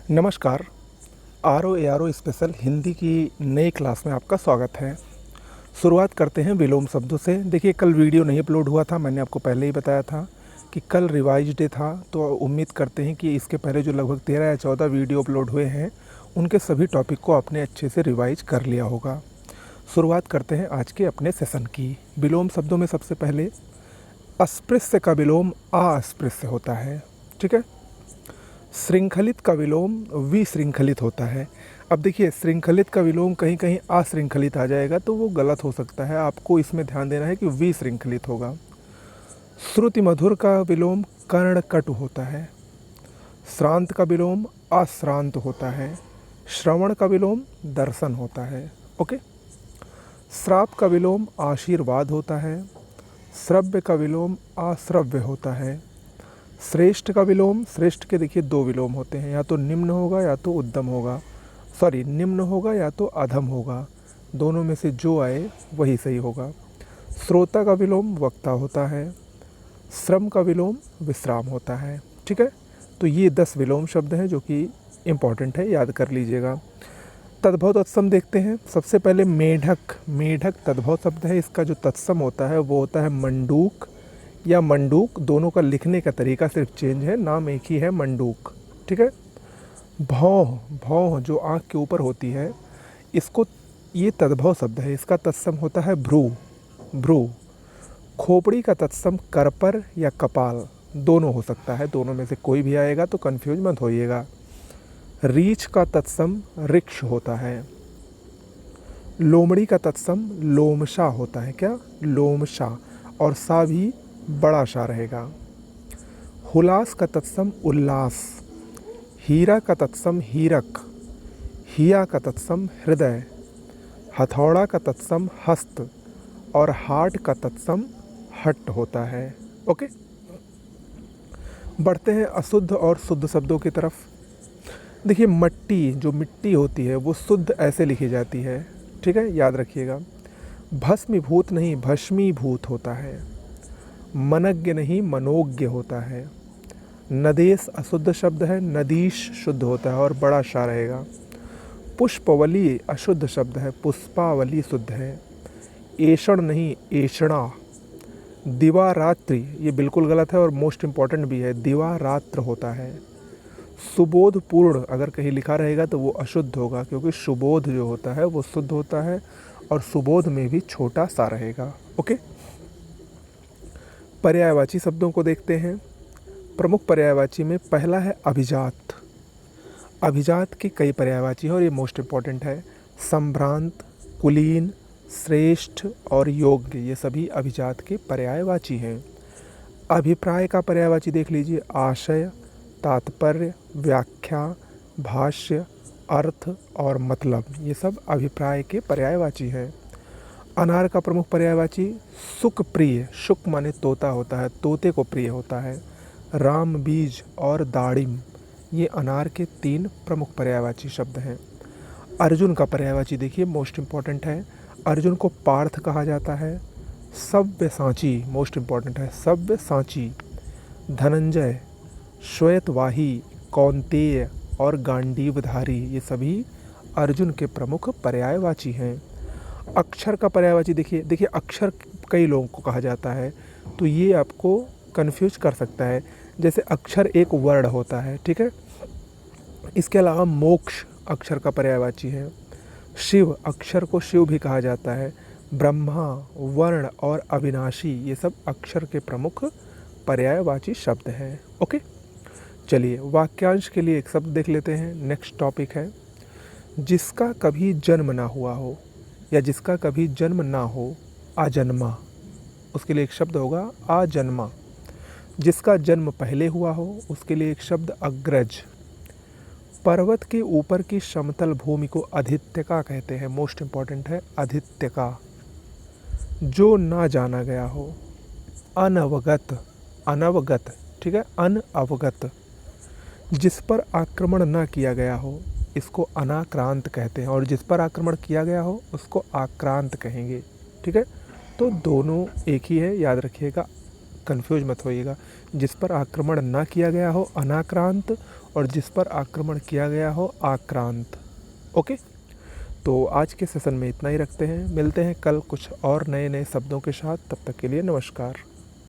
नमस्कार। RO special Hindi की नई क्लास में आपका स्वागत है। शुरुआत करते हैं विलोम शब्दों से। देखिए, कल वीडियो नहीं अपलोड हुआ था, मैंने आपको पहले ही बताया था कि कल रिवाइज डे था, तो उम्मीद करते हैं कि इसके पहले जो लगभग 13 या 14 वीडियो अपलोड हुए हैं उनके सभी टॉपिक को आपने अच्छे से रिवाइज कर लिया होगा। शुरुआत करते हैं आज के अपने सेशन की। विलोम शब्दों में सबसे पहले अस्पृश्य का विलोम अस्पृश्य होता है, ठीक है। श्रृंखलित का विलोम विशृंखलित होता है। अब देखिए, श्रृंखलित का विलोम कहीं कहीं अश्रृंखलित आ जाएगा तो वो गलत हो सकता है, आपको इसमें ध्यान देना है कि विशृंखलित होगा। श्रुति मधुर का विलोम कर्णकटु होता है। श्रांत का विलोम अश्रांत होता है। श्रवण का विलोम दर्शन होता है। ओके। श्राप का विलोम आशीर्वाद होता है। श्रव्य का विलोम अश्रव्य होता है। श्रेष्ठ का विलोम, श्रेष्ठ के देखिए दो विलोम होते हैं, या तो निम्न होगा या तो उद्दम होगा, निम्न होगा या तो अधम होगा, दोनों में से जो आए वही सही होगा। श्रोता का विलोम वक्ता होता है। श्रम का विलोम विश्राम होता है, ठीक है। तो ये 10 विलोम शब्द हैं जो कि इम्पॉर्टेंट है, याद कर लीजिएगा। तद्भव तत्सम देखते हैं। सबसे पहले मेढक। मेढक तद्भव शब्द है, इसका जो तत्सम होता है वो होता है मंडूक या मंडूक। दोनों का लिखने का तरीका सिर्फ चेंज है, नाम एक ही है, मंडूक, ठीक है। भौं, भौं जो आँख के ऊपर होती है, इसको, ये तद्भव शब्द है, इसका तत्सम होता है भ्रू, भ्रू। खोपड़ी का तत्सम करपर या कपाल, दोनों हो सकता है, दोनों में से कोई भी आएगा तो कंफ्यूज मत होइएगा। रीछ का तत्सम ऋक्ष होता है। लोमड़ी का तत्सम लोमशा होता है, क्या, लोमशा, और सा भी बड़ा शा रहेगा। हुलास का तत्सम उल्लास। हीरा का तत्सम हीरक। हिया का तत्सम हृदय। हथौड़ा का तत्सम हस्त, और हाट का तत्सम हट होता है। ओके। बढ़ते हैं अशुद्ध और शुद्ध शब्दों की तरफ। देखिए, मट्टी, जो मिट्टी होती है वो शुद्ध ऐसे लिखी जाती है, ठीक है, याद रखिएगा। भस्मीभूत नहीं भस्मीभूत होता है। मनज्ञ नहीं मनोज्ञ होता है। नदेश अशुद्ध शब्द है, नदीश शुद्ध होता है और बड़ा शा रहेगा। पुष्पवली अशुद्ध शब्द है, पुष्पावली शुद्ध है। ऐषण नहीं ऐषणा। दिवारात्रि ये बिल्कुल गलत है और मोस्ट इम्पॉर्टेंट भी है, दिवारात्र होता है। सुबोधपूर्ण अगर कहीं लिखा रहेगा तो वो अशुद्ध होगा, क्योंकि सुबोध जो होता है वो शुद्ध होता है और सुबोध में भी छोटा सा रहेगा। ओके। पर्यायवाची शब्दों को देखते हैं। प्रमुख पर्यायवाची में पहला है अभिजात। अभिजात के कई पर्यायवाची हैं और ये मोस्ट इम्पॉर्टेंट है। संभ्रांत, कुलीन, श्रेष्ठ और योग्य, ये सभी अभिजात के पर्यायवाची हैं। अभिप्राय का पर्यायवाची देख लीजिए। आशय, तात्पर्य, व्याख्या, भाष्य, अर्थ और मतलब, ये सब अभिप्राय के पर्यायवाची हैं। अनार का प्रमुख पर्यायवाची सुख प्रिय, शुक माने तोता होता है, तोते को प्रिय होता है। राम, बीज और दाड़िम, ये अनार के 3 प्रमुख पर्यायवाची शब्द हैं। अर्जुन का पर्यायवाची देखिए, मोस्ट इम्पॉर्टेंट है। अर्जुन को पार्थ कहा जाता है। सव्यसाची, मोस्ट इम्पॉर्टेंट है, सव्यसाची। धनंजय, श्वेतवाही, कौंतेय और गांडीवधारी, ये सभी अर्जुन के प्रमुख पर्यायवाची हैं। अक्षर का पर्यायवाची देखिए अक्षर कई लोगों को कहा जाता है, तो ये आपको कंफ्यूज कर सकता है। जैसे अक्षर एक वर्ड होता है, ठीक है। इसके अलावा मोक्ष अक्षर का पर्यायवाची है। शिव, अक्षर को शिव भी कहा जाता है। ब्रह्मा, वर्ण और अविनाशी, ये सब अक्षर के प्रमुख पर्यायवाची शब्द हैं। ओके। चलिए, वाक्यांश के लिए एक शब्द देख लेते हैं। नेक्स्ट टॉपिक है जिसका कभी जन्म ना हुआ हो, या जिसका कभी जन्म ना हो, अजन्मा। उसके लिए एक शब्द होगा अजन्मा। जिसका जन्म पहले हुआ हो, उसके लिए एक शब्द अग्रज। पर्वत के ऊपर की समतल भूमि को अधित्यका कहते हैं, मोस्ट इम्पॉर्टेंट है, अधित्यका। जो ना जाना गया हो, अनवगत, अनवगत, ठीक है, अनअवगत। जिस पर आक्रमण ना किया गया हो, इसको अनाक्रांत कहते हैं, और जिस पर आक्रमण किया गया हो उसको आक्रांत कहेंगे, ठीक है। तो दोनों एक ही है, याद रखिएगा, कंफ्यूज मत होइएगा। जिस पर आक्रमण ना किया गया हो अनाक्रांत, और जिस पर आक्रमण किया गया हो आक्रांत। ओके, तो आज के सेशन में इतना ही रखते हैं, मिलते हैं कल कुछ और नए नए शब्दों के साथ। तब तक के लिए नमस्कार।